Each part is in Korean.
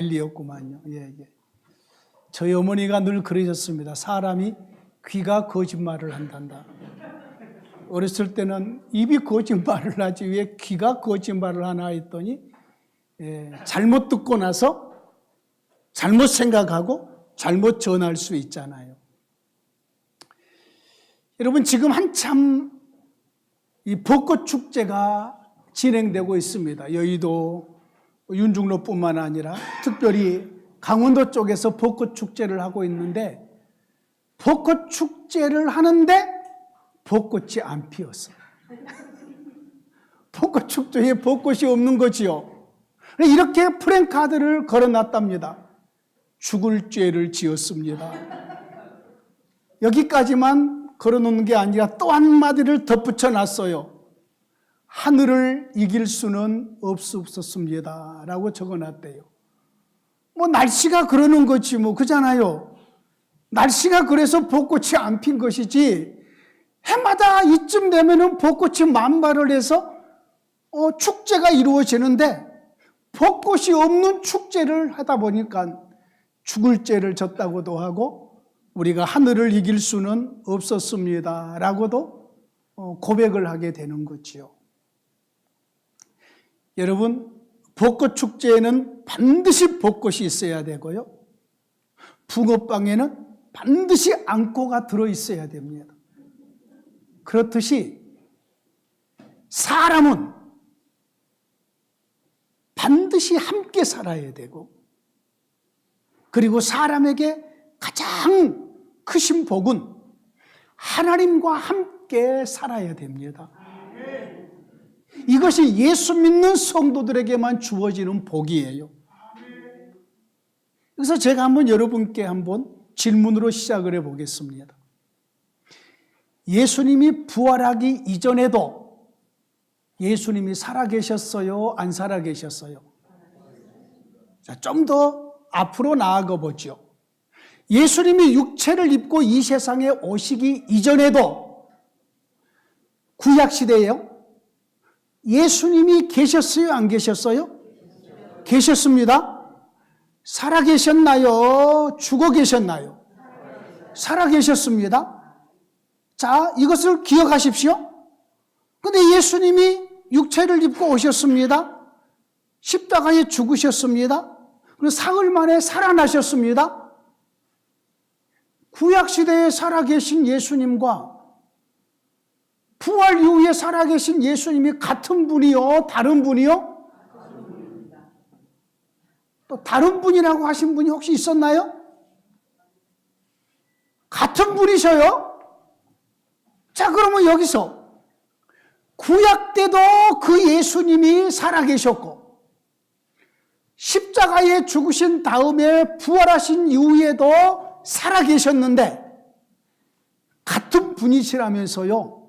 진리였구만요. 예. 저희 어머니가 늘 그러셨습니다. 사람이 귀가 거짓말을 한단다. 어렸을 때는 입이 거짓말을 하지 왜 귀가 거짓말을 하나 했더니 잘못 듣고 나서 잘못 생각하고 잘못 전할 수 있잖아요. 여러분, 지금 한참 이 벚꽃 축제가 진행되고 있습니다. 여의도, 윤중로뿐만 아니라 특별히 강원도 쪽에서 벚꽃 축제를 하고 있는데, 벚꽃 축제를 하는데 벚꽃이 안 피었어요. 벚꽃 축제에 벚꽃이 없는 거지요. 이렇게 프랭카드를 걸어놨답니다. 죽을 죄를 지었습니다. 여기까지만 걸어놓는 게 아니라 또 한마디를 덧붙여 놨어요. 하늘을 이길 수는 없었습니다 라고 적어놨대요. 날씨가 그러는 거지 그잖아요. 날씨가 그래서 벚꽃이 안 핀 것이지, 해마다 이쯤 되면은 벚꽃이 만발을 해서 축제가 이루어지는데, 벚꽃이 없는 축제를 하다 보니까 죽을 죄를 졌다고도 하고, 우리가 하늘을 이길 수는 없었습니다 라고도 고백을 하게 되는 거지요. 여러분, 벚꽃 축제에는 반드시 벚꽃이 있어야 되고요, 붕어빵에는 반드시 앙꼬가 들어있어야 됩니다. 그렇듯이 사람은 반드시 함께 살아야 되고, 그리고 사람에게 가장 크신 복은 하나님과 함께 살아야 됩니다. 이것이 예수 믿는 성도들에게만 주어지는 복이에요. 그래서 제가 여러분께 질문으로 시작을 해보겠습니다. 예수님이 부활하기 이전에도 예수님이 살아계셨어요? 안 살아계셨어요? 자, 좀 더 앞으로 나아가 보죠. 예수님이 육체를 입고 이 세상에 오시기 이전에도 구약시대에요, 예수님이 계셨어요? 안 계셨어요? 계셨습니다. 살아계셨나요? 죽어 계셨나요? 살아계셨습니다. 자, 이것을 기억하십시오. 근데 예수님이 육체를 입고 오셨습니다. 십자가에 죽으셨습니다. 그리고 사흘 만에 살아나셨습니다. 구약시대에 살아계신 예수님과 부활 이후에 살아계신 예수님이 같은 분이요? 다른 분이요? 또 다른 분이라고 하신 분이 혹시 있었나요? 같은 분이셔요? 자, 그러면 여기서 구약 때도 그 예수님이 살아계셨고, 십자가에 죽으신 다음에 부활하신 이후에도 살아계셨는데 같은 분이시라면서요?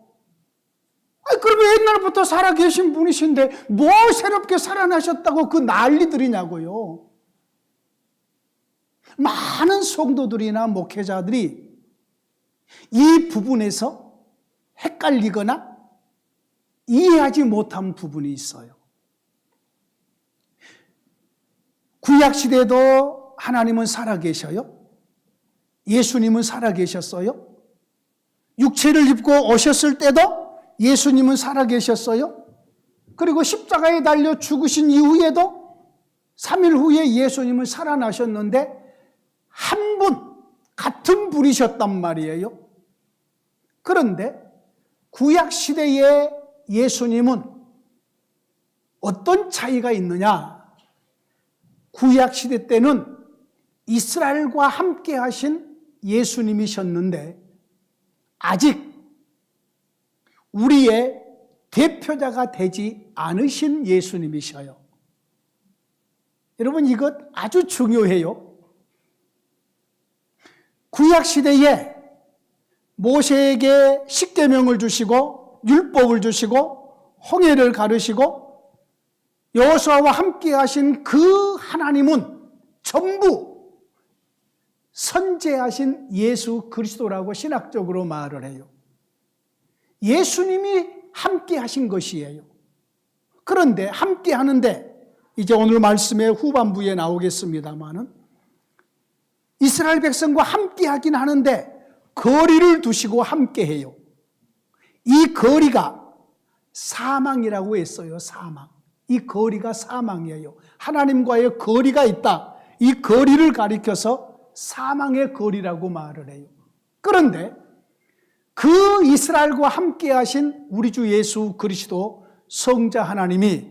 그러면 옛날부터 살아계신 분이신데 뭐 새롭게 살아나셨다고 그 난리들이냐고요. 많은 성도들이나 목회자들이 이 부분에서 헷갈리거나 이해하지 못한 부분이 있어요. 구약시대에도 하나님은 살아계셔요? 예수님은 살아계셨어요? 육체를 입고 오셨을 때도 예수님은 살아계셨어요? 그리고 십자가에 달려 죽으신 이후에도 3일 후에 예수님은 살아나셨는데 한 분, 같은 분이셨단 말이에요. 그런데 구약시대의 예수님은 어떤 차이가 있느냐? 구약시대 때는 이스라엘과 함께 하신 예수님이셨는데 아직 우리의 대표자가 되지 않으신 예수님이셔요. 여러분, 이것 아주 중요해요. 구약시대에 모세에게 십계명을 주시고 율법을 주시고 홍해를 가르시고 여호수아와 함께 하신 그 하나님은 전부 선제하신 예수 그리스도라고 신학적으로 말을 해요. 예수님이 함께 하신 것이에요. 그런데 함께 하는데 이제 오늘 말씀의 후반부에 나오겠습니다마는 이스라엘 백성과 함께 하긴 하는데 거리를 두시고 함께 해요. 이 거리가 사망이라고 했어요. 사망. 이 거리가 사망이에요. 하나님과의 거리가 있다. 이 거리를 가리켜서 사망의 거리라고 말을 해요. 그런데 그 이스라엘과 함께 하신 우리 주 예수 그리스도 성자 하나님이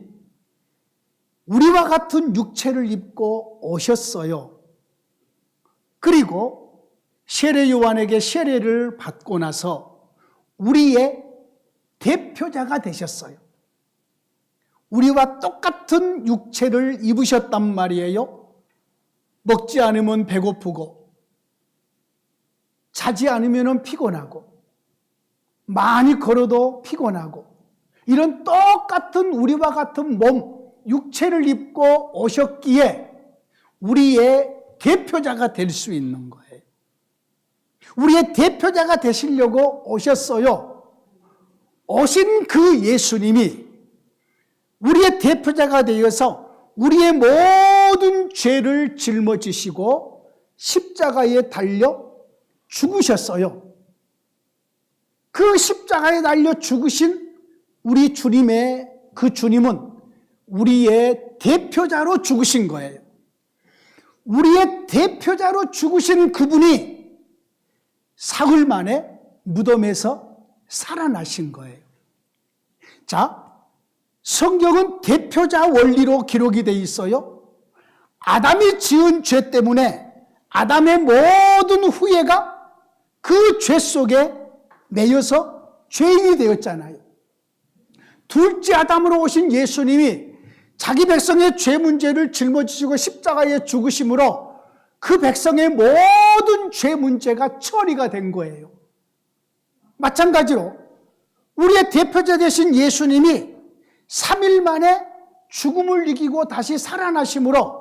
우리와 같은 육체를 입고 오셨어요. 그리고 세례 요한에게 세례를 받고 나서 우리의 대표자가 되셨어요. 우리와 똑같은 육체를 입으셨단 말이에요. 먹지 않으면 배고프고 자지 않으면 피곤하고 많이 걸어도 피곤하고 이런 똑같은 우리와 같은 몸, 육체를 입고 오셨기에 우리의 대표자가 될 수 있는 거예요. 우리의 대표자가 되시려고 오셨어요. 오신 그 예수님이 우리의 대표자가 되어서 우리의 모든 죄를 짊어지시고 십자가에 달려 죽으셨어요. 그 십자가에 달려 죽으신 우리 주님의 그 주님은 우리의 대표자로 죽으신 거예요. 우리의 대표자로 죽으신 그분이 사흘 만에 무덤에서 살아나신 거예요. 자, 성경은 대표자 원리로 기록이 되어 있어요. 아담이 지은 죄 때문에 아담의 모든 후예가 그 죄 속에 매여서 죄인이 되었잖아요. 둘째 아담으로 오신 예수님이 자기 백성의 죄 문제를 짊어지시고 십자가에 죽으심으로 그 백성의 모든 죄 문제가 처리가 된 거예요. 마찬가지로 우리의 대표자 되신 예수님이 3일 만에 죽음을 이기고 다시 살아나심으로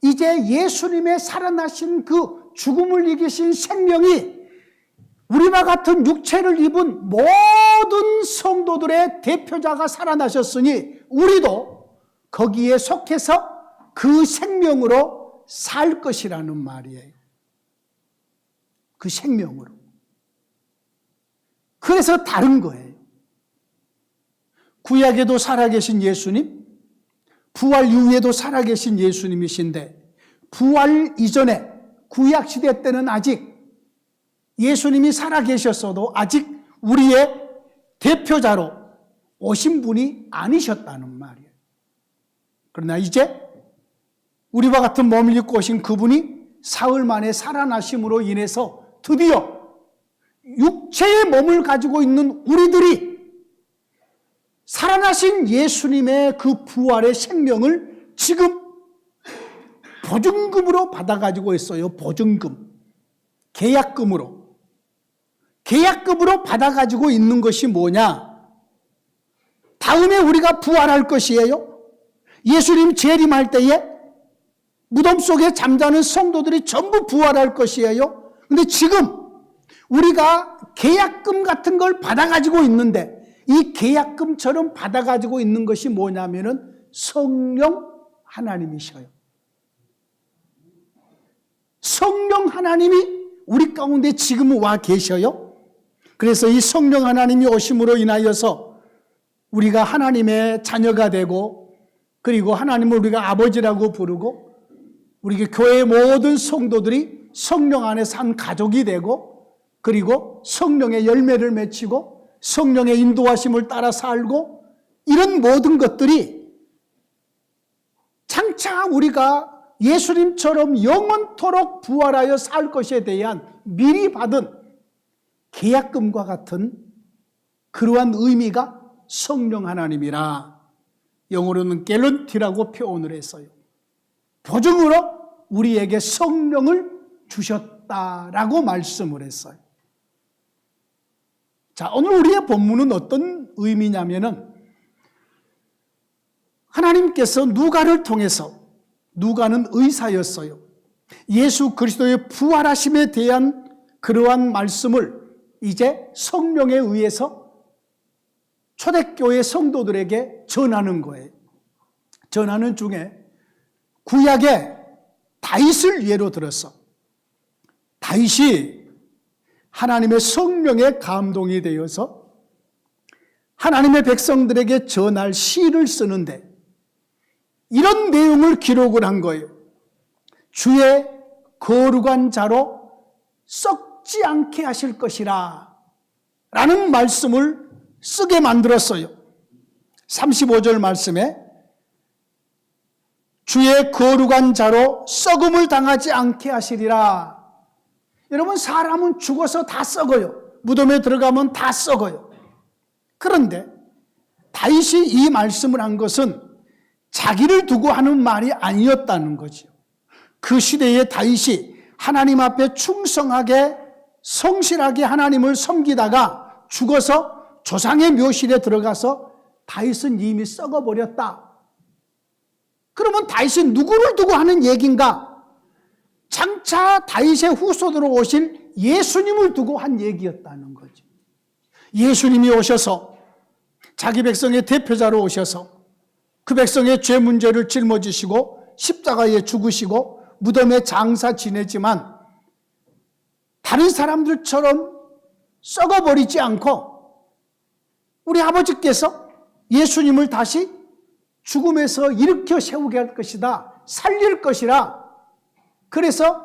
이제 예수님의 살아나신 그 죽음을 이기신 생명이 우리와 같은 육체를 입은 모든 성도들의 대표자가 살아나셨으니 우리도 거기에 속해서 그 생명으로 살 것이라는 말이에요. 그 생명으로. 그래서 다른 거예요. 구약에도 살아계신 예수님, 부활 이후에도 살아계신 예수님이신데 부활 이전에 구약시대 때는 아직 예수님이 살아계셨어도 아직 우리의 대표자로 오신 분이 아니셨다는 말이에요. 그러나 이제 우리와 같은 몸을 입고 오신 그분이 사흘 만에 살아나심으로 인해서 드디어 육체의 몸을 가지고 있는 우리들이 살아나신 예수님의 그 부활의 생명을 지금 보증금으로 받아가지고 있어요. 보증금. 계약금으로 받아가지고 있는 것이 뭐냐? 다음에 우리가 부활할 것이에요. 예수님 재림할 때에 무덤 속에 잠자는 성도들이 전부 부활할 것이에요. 근데 지금 우리가 계약금 같은 걸 받아가지고 있는데 이 계약금처럼 받아가지고 있는 것이 뭐냐면은 성령 하나님이셔요. 성령 하나님이 우리 가운데 지금 와 계셔요. 그래서 이 성령 하나님이 오심으로 인하여서 우리가 하나님의 자녀가 되고 그리고 하나님을 우리가 아버지라고 부르고 우리 교회의 모든 성도들이 성령 안에서 한 가족이 되고 그리고 성령의 열매를 맺히고 성령의 인도하심을 따라 살고 이런 모든 것들이 장차 우리가 예수님처럼 영원토록 부활하여 살 것에 대한 미리 받은 계약금과 같은 그러한 의미가 성령 하나님이라 영어로는 갤런티라고 표현을 했어요. 보증으로 우리에게 성령을 주셨다라고 말씀을 했어요. 자, 오늘 우리의 본문은 어떤 의미냐면은 하나님께서 누가를 통해서 누가는 의사였어요. 예수 그리스도의 부활하심에 대한 그러한 말씀을 이제 성령에 의해서 초대교회 성도들에게 전하는 거예요. 전하는 중에 구약의 다윗을 예로 들어서 다윗이 하나님의 성령에 감동이 되어서 하나님의 백성들에게 전할 시를 쓰는데 이런 내용을 기록을 한 거예요. 주의 거룩한 자로 썩지 않게 하실 것이라 라는 말씀을 쓰게 만들었어요. 35절 말씀에 주의 거룩한 자로 썩음을 당하지 않게 하시리라. 여러분, 사람은 죽어서 다 썩어요. 무덤에 들어가면 다 썩어요. 그런데 다윗이 이 말씀을 한 것은 자기를 두고 하는 말이 아니었다는 거죠. 그 시대에 다윗이 하나님 앞에 충성하게 성실하게 하나님을 섬기다가 죽어서 조상의 묘실에 들어가서 다윗은 이미 썩어버렸다. 그러면 다윗이 누구를 두고 하는 얘기인가? 장차 다윗의 후손으로 오실 예수님을 두고 한 얘기였다는 거죠. 예수님이 오셔서 자기 백성의 대표자로 오셔서 그 백성의 죄 문제를 짊어지시고 십자가에 죽으시고 무덤에 장사 지내지만 다른 사람들처럼 썩어버리지 않고 우리 아버지께서 예수님을 다시 죽음에서 일으켜 세우게 할 것이다. 살릴 것이라. 그래서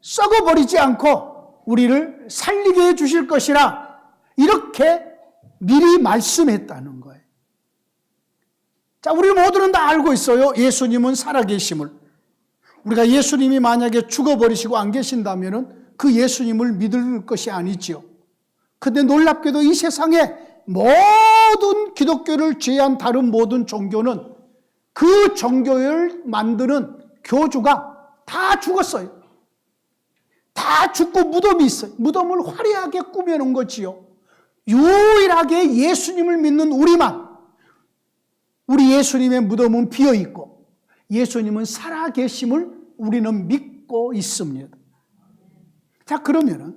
썩어버리지 않고 우리를 살리게 해 주실 것이라. 이렇게 미리 말씀했다는 거예요. 자, 우리 모두는 다 알고 있어요. 예수님은 살아계심을. 우리가 예수님이 만약에 죽어버리시고 안 계신다면 그 예수님을 믿을 것이 아니지요. 그런데 놀랍게도 이 세상에 모든 기독교를 제외한 다른 모든 종교는 그 종교를 만드는 교주가 다 죽었어요. 다 죽고 무덤이 있어요. 무덤을 화려하게 꾸며놓은 거지요. 유일하게 예수님을 믿는 우리만, 우리 예수님의 무덤은 비어있고 예수님은 살아계심을 우리는 믿고 있습니다. 자, 그러면은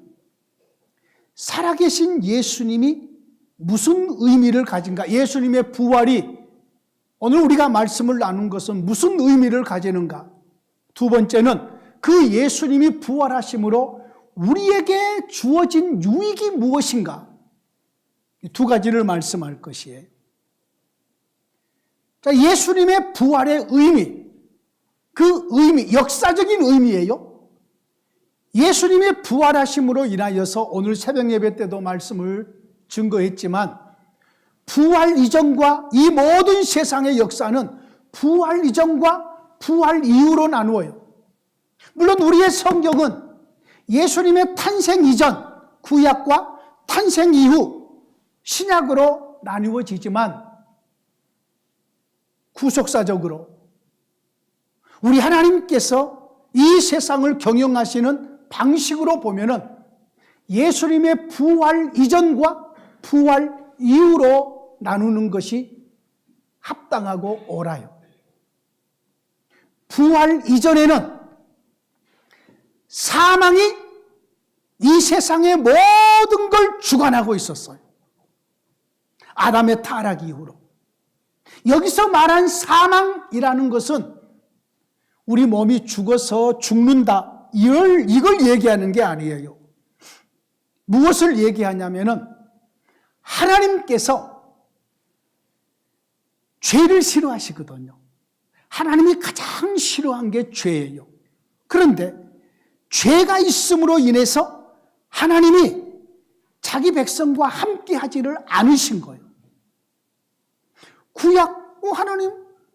살아계신 예수님이 무슨 의미를 가진가? 예수님의 부활이 오늘 우리가 말씀을 나눈 것은 무슨 의미를 가지는가? 두 번째는 그 예수님이 부활하심으로 우리에게 주어진 유익이 무엇인가? 두 가지를 말씀할 것이에요. 자, 예수님의 부활의 의미, 그 의미, 역사적인 의미예요. 예수님의 부활하심으로 인하여서 오늘 새벽 예배 때도 말씀을 증거했지만 부활 이전과 이 모든 세상의 역사는 부활 이전과 부활 이후로 나누어요. 물론 우리의 성경은 예수님의 탄생 이전, 구약과 탄생 이후, 신약으로 나누어지지만 구속사적으로 우리 하나님께서 이 세상을 경영하시는 방식으로 보면은 예수님의 부활 이전과 부활 이후로 나누는 것이 합당하고 옳아요. 부활 이전에는 사망이 이 세상의 모든 걸 주관하고 있었어요. 아담의 타락 이후로. 여기서 말한 사망이라는 것은 우리 몸이 죽어서 죽는다, 이걸 얘기하는 게 아니에요. 무엇을 얘기하냐면은 하나님께서 죄를 싫어하시거든요. 하나님이 가장 싫어한 게 죄예요. 그런데 죄가 있음으로 인해서 하나님이 자기 백성과 함께 하지를 않으신 거예요.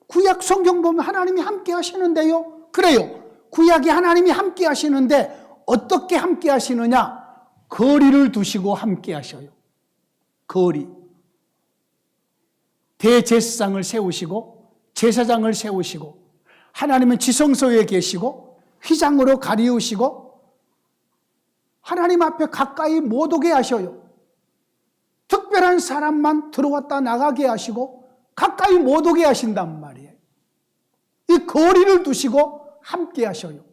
구약 성경 보면 하나님이 함께 하시는데요. 그래요. 구약에 하나님이 함께 하시는데 어떻게 함께 하시느냐? 거리를 두시고 함께 하셔요. 거리. 대제사장을 세우시고 제사장을 세우시고 하나님은 지성소에 계시고 휘장으로 가리우시고 하나님 앞에 가까이 못 오게 하셔요. 특별한 사람만 들어왔다 나가게 하시고 가까이 못 오게 하신단 말이에요. 이 거리를 두시고 함께 하셔요.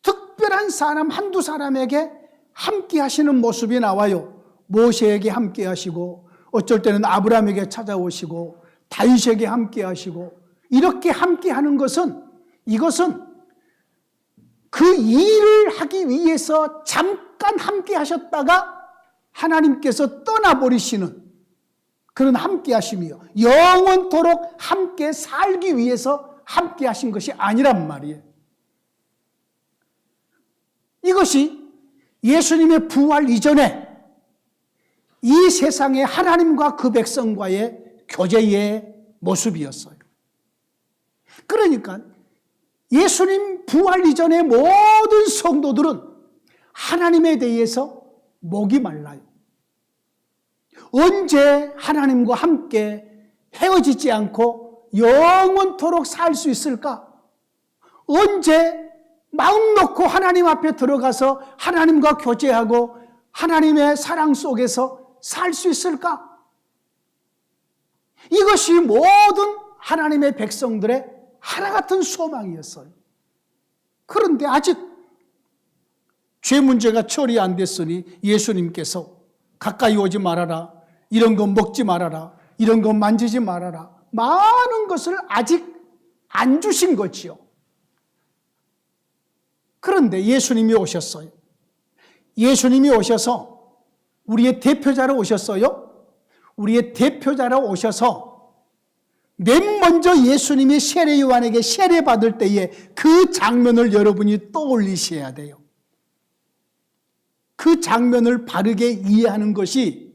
특별한 사람 한두 사람에게 함께 하시는 모습이 나와요. 모세에게 함께 하시고 어쩔 때는 아브라함에게 찾아오시고 다윗에게 함께 하시고 이렇게 함께 하는 것은 이것은 그 일을 하기 위해서 잠깐 함께 하셨다가 하나님께서 떠나버리시는 그런 함께 하심이요. 영원토록 함께 살기 위해서 함께 하신 것이 아니란 말이에요. 이것이 예수님의 부활 이전에 이 세상의 하나님과 그 백성과의 교제의 모습이었어요. 그러니까 예수님 부활 이전의 모든 성도들은 하나님에 대해서 목이 말라요. 언제 하나님과 함께 헤어지지 않고 영원토록 살 수 있을까? 언제 마음 놓고 하나님 앞에 들어가서 하나님과 교제하고 하나님의 사랑 속에서 살 수 있을까? 이것이 모든 하나님의 백성들의 하나 같은 소망이었어요. 그런데 아직 죄 문제가 처리 안 됐으니 예수님께서 가까이 오지 말아라, 이런 거 먹지 말아라, 이런 거 만지지 말아라, 많은 것을 아직 안 주신 거지요. 그런데 예수님이 오셨어요. 예수님이 오셔서 우리의 대표자로 오셨어요. 우리의 대표자로 오셔서 맨 먼저 예수님이 세례 요한에게 세례 받을 때에 그 장면을 여러분이 떠올리셔야 돼요. 그 장면을 바르게 이해하는 것이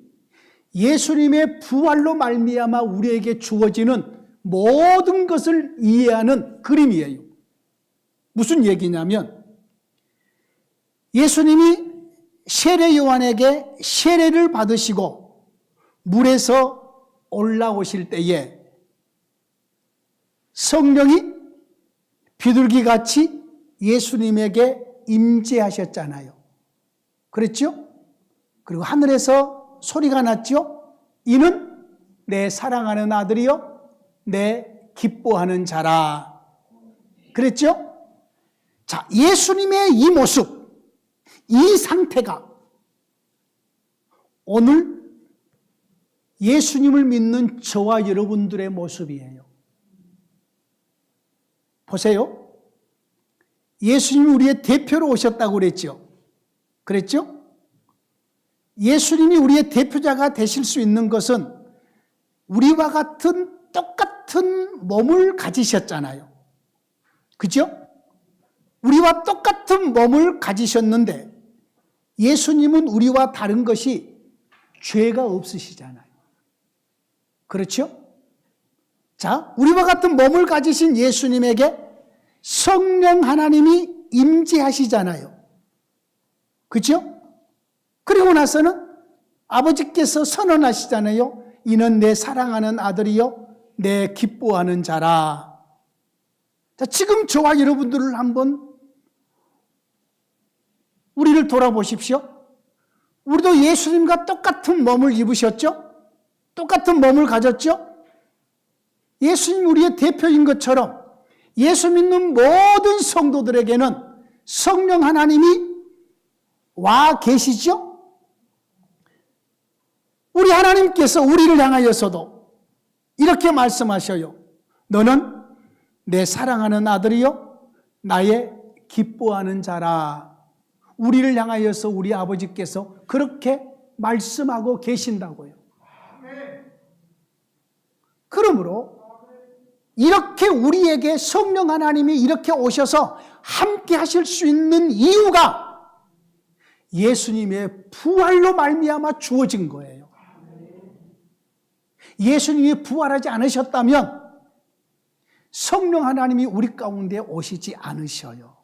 예수님의 부활로 말미암아 우리에게 주어지는 모든 것을 이해하는 그림이에요. 무슨 얘기냐면 예수님이 세례 요한에게 세례를 받으시고 물에서 올라오실 때에 성령이 비둘기같이 예수님에게 임재하셨잖아요. 그랬죠? 그리고 하늘에서 소리가 났죠? 이는 내 사랑하는 아들이요 내 기뻐하는 자라. 그랬죠? 자, 예수님의 이 모습, 이 상태가 오늘 예수님을 믿는 저와 여러분들의 모습이에요. 보세요. 예수님이 우리의 대표로 오셨다고 그랬죠? 그랬죠? 예수님이 우리의 대표자가 되실 수 있는 것은 우리와 같은 똑같은 몸을 가지셨잖아요. 그죠? 우리와 똑같은 몸을 가지셨는데 예수님은 우리와 다른 것이 죄가 없으시잖아요. 그렇죠? 자, 우리와 같은 몸을 가지신 예수님에게 성령 하나님이 임재하시잖아요. 그렇죠? 그리고 나서는 아버지께서 선언하시잖아요. 이는 내 사랑하는 아들이요 내 기뻐하는 자라. 자, 지금 저와 여러분들을 한번 우리를 돌아보십시오. 우리도 예수님과 똑같은 몸을 입으셨죠? 똑같은 몸을 가졌죠? 예수님 우리의 대표인 것처럼 예수 믿는 모든 성도들에게는 성령 하나님이 와 계시죠? 우리 하나님께서 우리를 향하여서도 이렇게 말씀하셔요. 너는 내 사랑하는 아들이요 나의 기뻐하는 자라. 우리를 향하여서 우리 아버지께서 그렇게 말씀하고 계신다고요. 그러므로 이렇게 우리에게 성령 하나님이 이렇게 오셔서 함께 하실 수 있는 이유가 예수님의 부활로 말미암아 주어진 거예요. 예수님이 부활하지 않으셨다면 성령 하나님이 우리 가운데 오시지 않으셔요.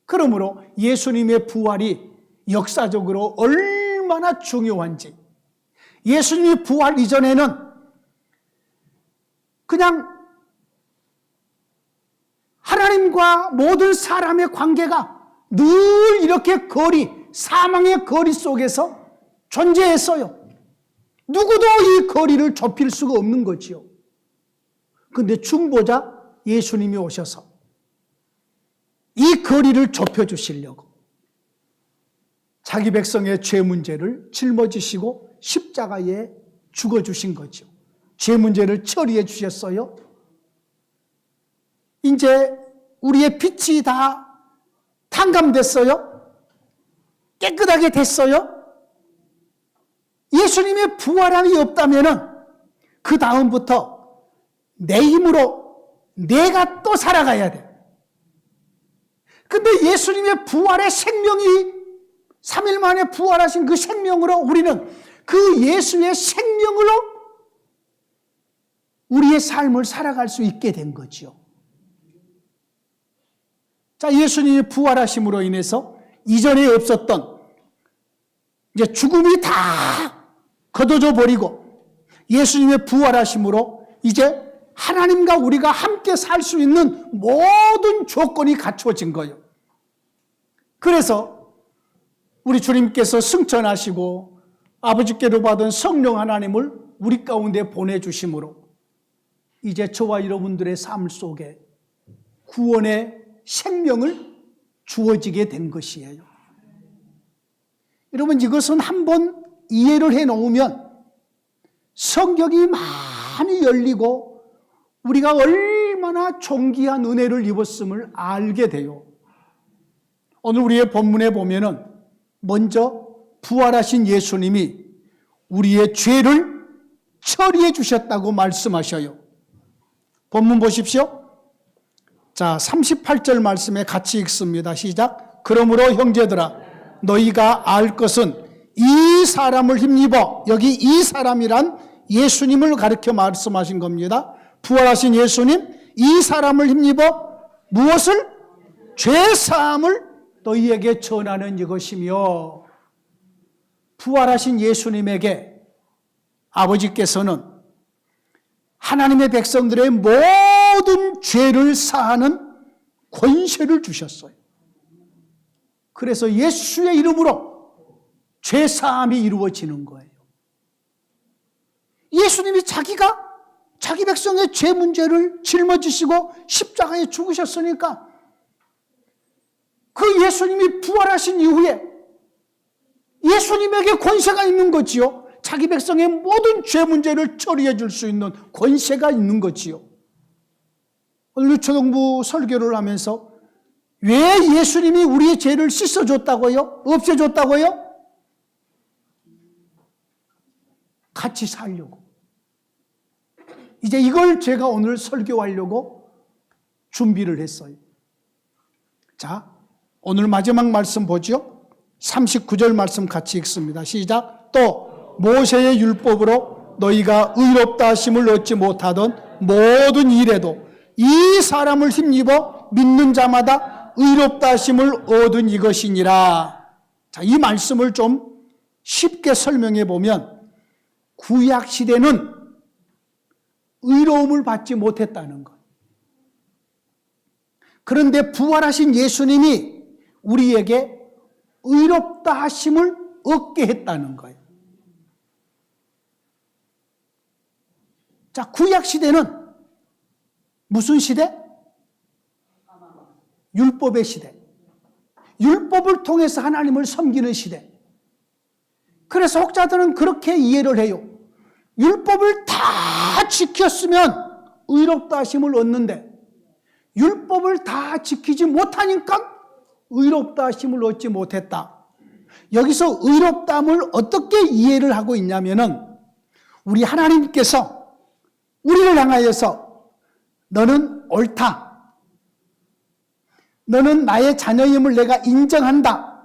그러므로 예수님의 부활이 역사적으로 얼마나 중요한지, 예수님이 부활 이전에는 그냥 하나님과 모든 사람의 관계가 늘 이렇게 사망의 거리 속에서 존재했어요. 누구도 이 거리를 좁힐 수가 없는 거지요. 그런데 중보자 예수님이 오셔서 이 거리를 좁혀주시려고 자기 백성의 죄 문제를 짊어지시고 십자가에 죽어주신 거죠. 죄 문제를 처리해 주셨어요. 이제 우리의 빛이 다 탕감됐어요. 깨끗하게 됐어요. 예수님의 부활함이 없다면 그 다음부터 내 힘으로 내가 또 살아가야 돼. 근데 예수님의 부활의 생명이 3일 만에 부활하신 그 생명으로 우리는 그 예수의 생명으로 우리의 삶을 살아갈 수 있게 된 거죠. 자, 예수님이 부활하심으로 인해서 이전에 없었던 이제 죽음이 다 걷어져 버리고 예수님의 부활하심으로 이제 하나님과 우리가 함께 살 수 있는 모든 조건이 갖춰진 거예요. 그래서 우리 주님께서 승천하시고 아버지께로 받은 성령 하나님을 우리 가운데 보내주심으로 이제 저와 여러분들의 삶 속에 구원의 생명을 주어지게 된 것이에요. 여러분, 이것은 한번 이해를 해놓으면 성경이 많이 열리고 우리가 얼마나 존귀한 은혜를 입었음을 알게 돼요. 오늘 우리의 본문에 보면은 먼저 부활하신 예수님이 우리의 죄를 처리해 주셨다고 말씀하셔요. 본문 보십시오. 자, 38절 말씀에 같이 읽습니다. 시작. 그러므로 형제들아, 너희가 알 것은 이 사람을 힘입어, 여기 이 사람이란 예수님을 가리켜 말씀하신 겁니다. 부활하신 예수님, 이 사람을 힘입어 무엇을? 죄사함을 너희에게 전하는 이것이며, 부활하신 예수님에게 아버지께서는 하나님의 백성들의 모든 죄를 사하는 권세를 주셨어요. 그래서 예수의 이름으로 죄사함이 이루어지는 거예요. 예수님이 자기 백성의 죄 문제를 짊어지시고 십자가에 죽으셨으니까 그 예수님이 부활하신 이후에 예수님에게 권세가 있는 거지요. 자기 백성의 모든 죄 문제를 처리해 줄 수 있는 권세가 있는 거지요. 오늘 초등부 설교를 하면서 왜 예수님이 우리의 죄를 씻어줬다고요? 없애줬다고요? 같이 살려고. 이제 이걸 제가 오늘 설교하려고 준비를 했어요. 자, 오늘 마지막 말씀 보죠. 39절 말씀 같이 읽습니다. 시작. 또 모세의 율법으로 너희가 의롭다 하심을 얻지 못하던 모든 일에도 이 사람을 힘입어 믿는 자마다 의롭다 하심을 얻은 이것이니라. 자, 이 말씀을 좀 쉽게 설명해 보면 구약 시대는 의로움을 받지 못했다는 것. 그런데 부활하신 예수님이 우리에게 의롭다 하심을 얻게 했다는 거예요. 자, 구약 시대는 무슨 시대? 율법의 시대. 율법을 통해서 하나님을 섬기는 시대. 그래서 혹자들은 그렇게 이해를 해요. 율법을 다 지켰으면 의롭다 하심을 얻는데 율법을 다 지키지 못하니까 의롭다 하심을 얻지 못했다. 여기서 의롭다함을 어떻게 이해를 하고 있냐면은 우리 하나님께서 우리를 향하여서 너는 옳다. 너는 나의 자녀임을 내가 인정한다.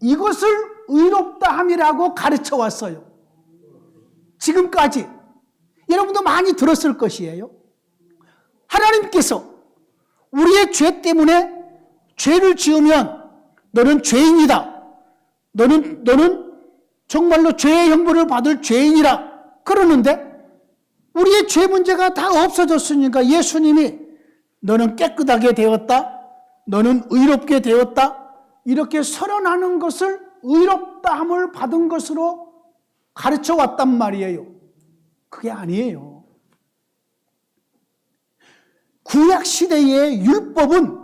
이것을 의롭다함이라고 가르쳐 왔어요. 지금까지 여러분도 많이 들었을 것이에요. 하나님께서 우리의 죄 때문에 죄를 지으면 너는 죄인이다. 너는 정말로 죄의 형벌을 받을 죄인이라 그러는데 우리의 죄 문제가 다 없어졌으니까 예수님이 너는 깨끗하게 되었다. 너는 의롭게 되었다. 이렇게 선언하는 것을 의롭다함을 받은 것으로 가르쳐 왔단 말이에요. 그게 아니에요. 구약 시대의 율법은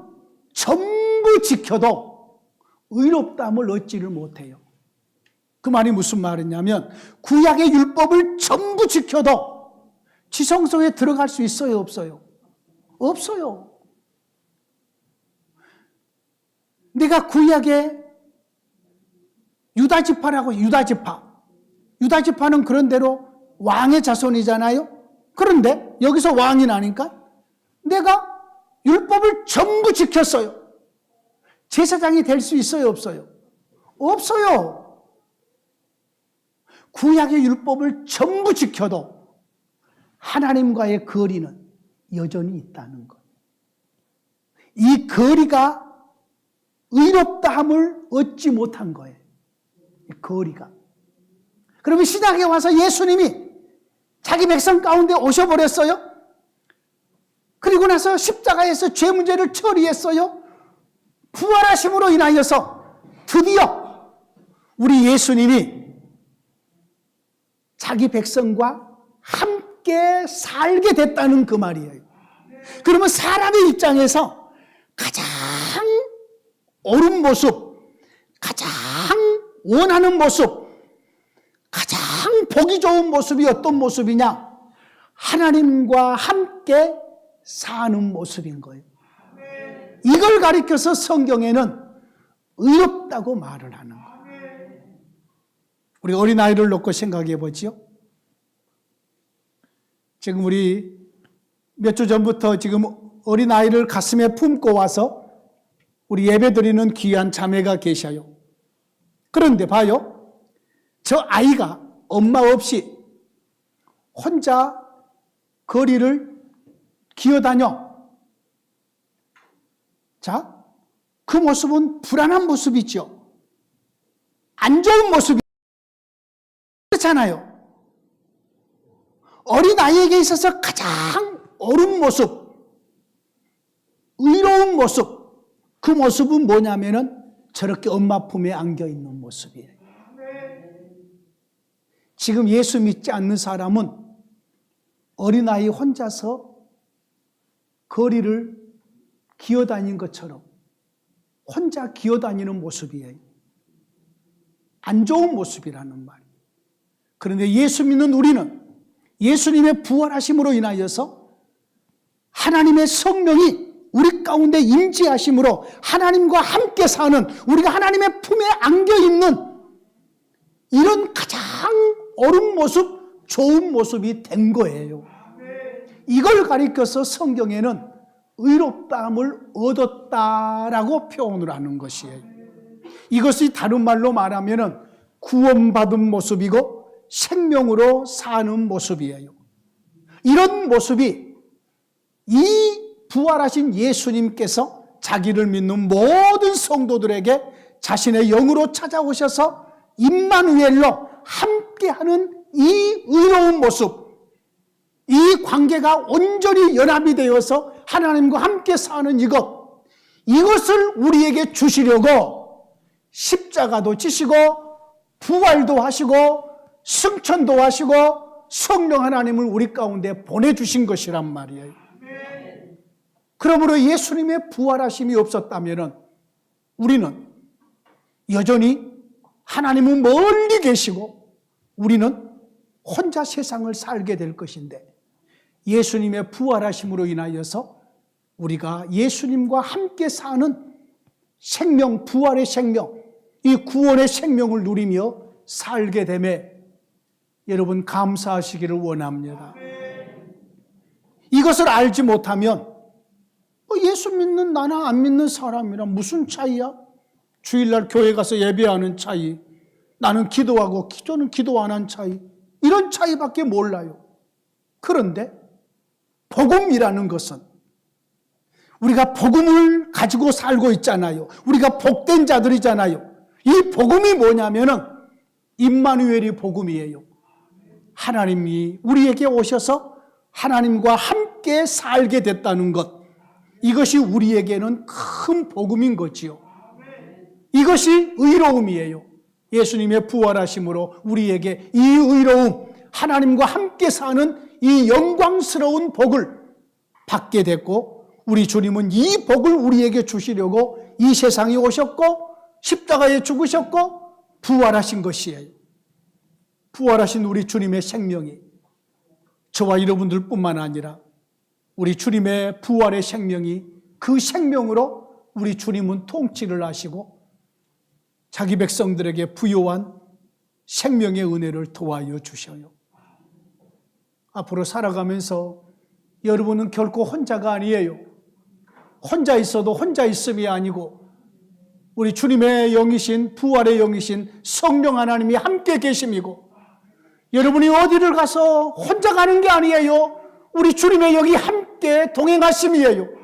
전부 지켜도 의롭다함을 얻지를 못해요. 그 말이 무슨 말이냐면 구약의 율법을 전부 지켜도 지성소에 들어갈 수 있어요, 없어요? 없어요. 내가 구약의 유다지파라고, 유다지파는 그런대로 왕의 자손이잖아요. 그런데 여기서 왕이 나니까 내가 율법을 전부 지켰어요. 제사장이 될 수 있어요, 없어요? 없어요. 구약의 율법을 전부 지켜도 하나님과의 거리는 여전히 있다는 것. 이 거리가 의롭다함을 얻지 못한 거예요. 이 거리가. 그러면 신약에 와서 예수님이 자기 백성 가운데 오셔버렸어요. 그리고 나서 십자가에서 죄 문제를 처리했어요. 부활하심으로 인하여서 드디어 우리 예수님이 자기 백성과 함께 살게 됐다는 그 말이에요. 그러면 사람의 입장에서 가장 옳은 모습, 가장 원하는 모습, 가장 보기 좋은 모습이 어떤 모습이냐? 하나님과 함께 사는 모습인 거예요. 이걸 가리켜서 성경에는 의롭다고 말을 하는 거예요. 우리 어린아이를 놓고 생각해 보지요. 지금 우리 몇 주 전부터 지금 어린아이를 가슴에 품고 와서 우리 예배드리는 귀한 자매가 계셔요. 그런데 봐요. 저 아이가 엄마 없이 혼자 거리를 기어다녀. 자, 그 모습은 불안한 모습이죠. 안 좋은 모습이 그렇잖아요. 어린아이에게 있어서 가장 옳은 모습, 의로운 모습, 그 모습은 뭐냐면은 저렇게 엄마 품에 안겨 있는 모습이에요. 지금 예수 믿지 않는 사람은 어린아이 혼자서 거리를 기어다닌 것처럼 혼자 기어다니는 모습이에요. 안 좋은 모습이라는 말이에요. 그런데 예수 믿는 우리는 예수님의 부활하심으로 인하여서 하나님의 성령이 우리 가운데 임재하심으로 하나님과 함께 사는, 우리가 하나님의 품에 안겨있는 이런 가장 옳은 모습, 좋은 모습이 된 거예요. 이걸 가리켜서 성경에는 의롭다함을 얻었다라고 표현을 하는 것이에요. 이것이 다른 말로 말하면 구원받은 모습이고 생명으로 사는 모습이에요. 이런 모습이 이 부활하신 예수님께서 자기를 믿는 모든 성도들에게 자신의 영으로 찾아오셔서 임마누엘로 함께하는 이 의로운 모습, 이 관계가 온전히 연합이 되어서 하나님과 함께 사는 이것을 우리에게 주시려고 십자가도 지시고 부활도 하시고 승천도 하시고 성령 하나님을 우리 가운데 보내주신 것이란 말이에요. 그러므로 예수님의 부활하심이 없었다면 우리는 여전히 하나님은 멀리 계시고 우리는 혼자 세상을 살게 될 것인데, 예수님의 부활하심으로 인하여서 우리가 예수님과 함께 사는 생명, 부활의 생명, 이 구원의 생명을 누리며 살게 되매 여러분 감사하시기를 원합니다. 이것을 알지 못하면 예수 믿는 나나 안 믿는 사람이랑 무슨 차이야? 주일날 교회 가서 예배하는 차이, 나는 기도하고 저는 기도 안 한 차이, 이런 차이밖에 몰라요. 그런데 복음이라는 것은 우리가 복음을 가지고 살고 있잖아요. 우리가 복된 자들이잖아요. 이 복음이 뭐냐면은 임마누엘이 복음이에요. 하나님이 우리에게 오셔서 하나님과 함께 살게 됐다는 것, 이것이 우리에게는 큰 복음인 거지요. 이것이 의로움이에요. 예수님의 부활하심으로 우리에게 이 의로움, 하나님과 함께 사는 이 영광스러운 복을 받게 됐고, 우리 주님은 이 복을 우리에게 주시려고 이 세상에 오셨고 십자가에 죽으셨고 부활하신 것이에요. 부활하신 우리 주님의 생명이 저와 여러분들 뿐만 아니라 우리 주님의 부활의 생명이 그 생명으로 우리 주님은 통치를 하시고 자기 백성들에게 부요한 생명의 은혜를 도와여 주셔요. 앞으로 살아가면서 여러분은 결코 혼자가 아니에요. 혼자 있어도 혼자 있음이 아니고 우리 주님의 영이신 부활의 영이신 성령 하나님이 함께 계심이고 여러분이 어디를 가서 혼자 가는 게 아니에요. 우리 주님의 영이 함께 동행하심이에요.